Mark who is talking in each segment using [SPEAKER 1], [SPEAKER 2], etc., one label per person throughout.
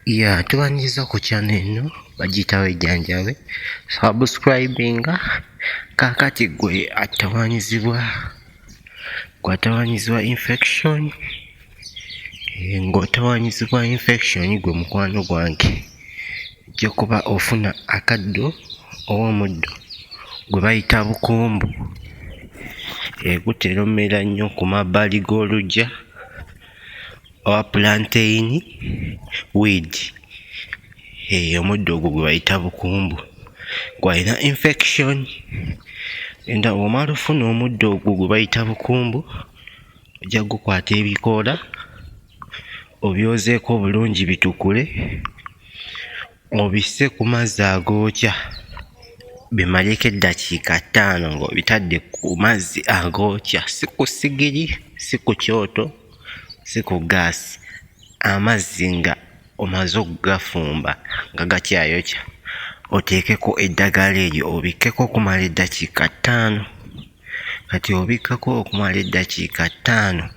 [SPEAKER 1] Tubanyiza ku channel eno bagiyitawo Ejjanjabe. Subscribinga kakati gwe atawanyizibwa infection, ng'otawanyizibwa infection gwe mukwano gwange ojja kuba ofuna akaddo ow'omuddo gwe bayita bukumbu. Gutera omera nnyo ku mabbali g'oluggya owa plantain weed. Omuddo ogwo gwe bayita bukumbu gwalina infection. Enda bw'omala ofuna omuddo ogwo gwe bayita bukumbu ojja gukwata ebikoola obyozeeko bulungi bitukule, obisse ku mazzi agookya bimaleko eddakiika 5 ng'obitadde ku mazzi agookya, si ku ssigiri, si ku kyoto, si ku gaasi. Amazzi nga omaze okugafumba nga gakyayokya, oteekeko eddagala eryo obikkeko okumala eddakiika 5. Kati obikkako okumala eddakiika 5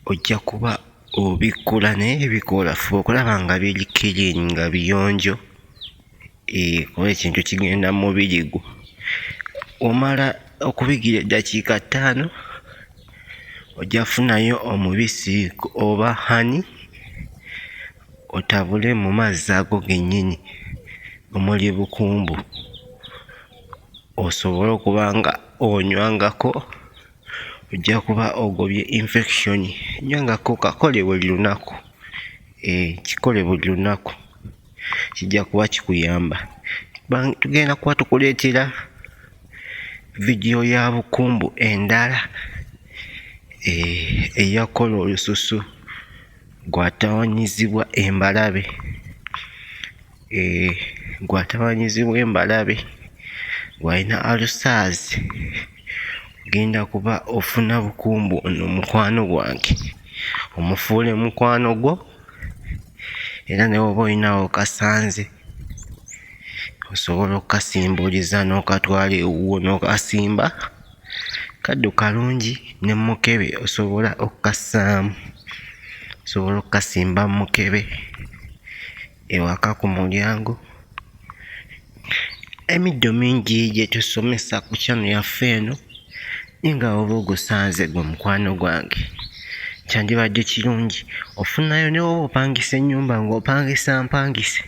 [SPEAKER 1] ojja kuba obikkula naye ebikoola fuba okulaba nga biri clean, nga biyonjo, kuba ekintu kigenda mu mubiri gwo. Omala okubigira eddakiika 5 ojja kufunayo omubisi oba honey otabule mu mazzi ago gennyini omuli bukumbu, osobole okuba nga onywangako. Ojja kuba ogobye infection. Nywangako kakole buli lunaku, kikole buli lunaku, kijja kuba kikuyamba. Tugenda kuba tukuleetera vidiyo ya bukumbu endala eyakola olususu gwatawanyizibwa embalabe, gwalina ulcers. Genda kuba ofuna bukumbu ono mukwano gwange, omufuule mukwano gwo, era ne bw'oba olinawo kasanze osobola okukasimbuliza n'okatwala ewuwo n'okasimba. Kaddo kalungi ne mukebe osobola okukassaamu, osobola okukasimba mu mukebe ewaka ku mulyango. Emiddo mingi gye tusomesa ku channel yaffe eno, nga oba ogusanze gwe mukwano gwange kyandibadde kirungi ofunayo. Ne bw'oba opangisa ennyumba ng'opangisa mpangise,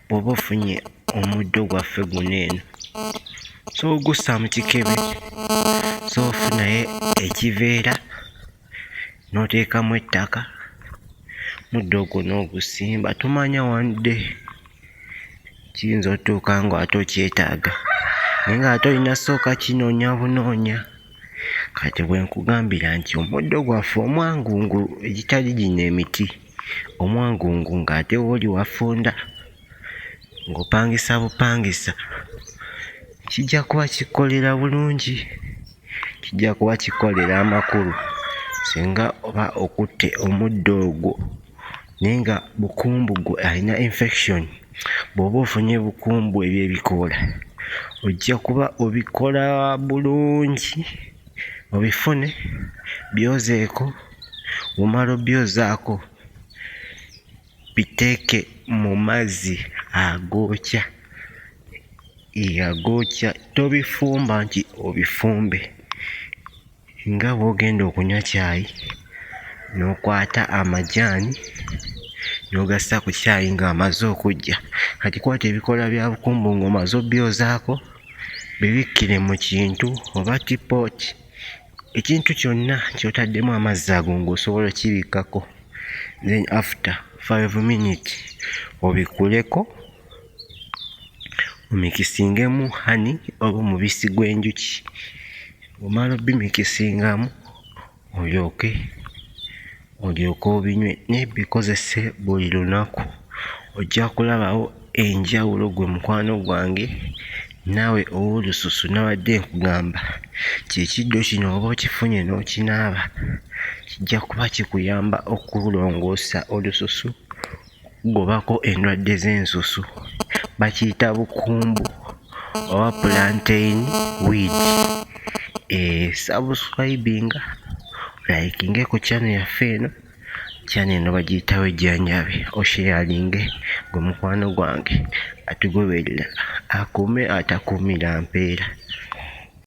[SPEAKER 1] bw'oba ofunye omuddo gwaffe guno eno so gussa mu kikebe, so ofunayo ekiveera n'oteekamu ettaka, muddo ogwo n'ogusimba. Tomanya wadde kiyinza otuuka ng'ate okyetaaga naye ng'ate olina sooka kinoonya bunoonya. Kati bwe nkugambira nti omuddo gwaffe omwangungu, egitali gino emiti omwangungu, ng'ate wooli wafunda ng'opangisa bupangisa, kijja kuba kikolera bulungi, kijja kuba kikolera amakulu singa oba okutte omuddo ogwo naye nga bukumbu gwe alina infection. Bw'oba ofunye bukumbu ebyo ebikoola ojja kuba obikola bulungi, obifune byozeeko. Bw'omala obyozaako biteeke mu mazzi agookya, tobifumba nti obifumbe. Nga bw'ogenda okunywa caayi n'okwata amajaani n'ogassa ku caayi ng'amaze okujja. Kati kwata ebikoola bya bukumbu ng'omaze obbyozaako, bibikkire mu kintu oba tipooti, ekintu kyonna ky'otaddemu amazzi ago ng'osobola okibikkako. Then after 5 minutes obikuleko, omikisingemu honey oba omubisi gw'enjuki. Omala obimikisingamu olyoke obinywe, naye bikozese buli lunaku. Ojja kulabawo enjawulo gwe mukwano gwange. Naawe ow'olususu nawadde nkugamba kyekiddo kino oba okifunye n'okinaaba kijja kuba kikuyamba okulongoosa olususu, okugobako endwadde z'ensusu. Bakiyita bukumbu oba plantain weed. Subscribinga, likinge ku channel yaffe eno Channel eno bagiyitawo Ejjanjabi, osharinge gwe mukwano gwange atugoberera akuume atakuumira mpeera.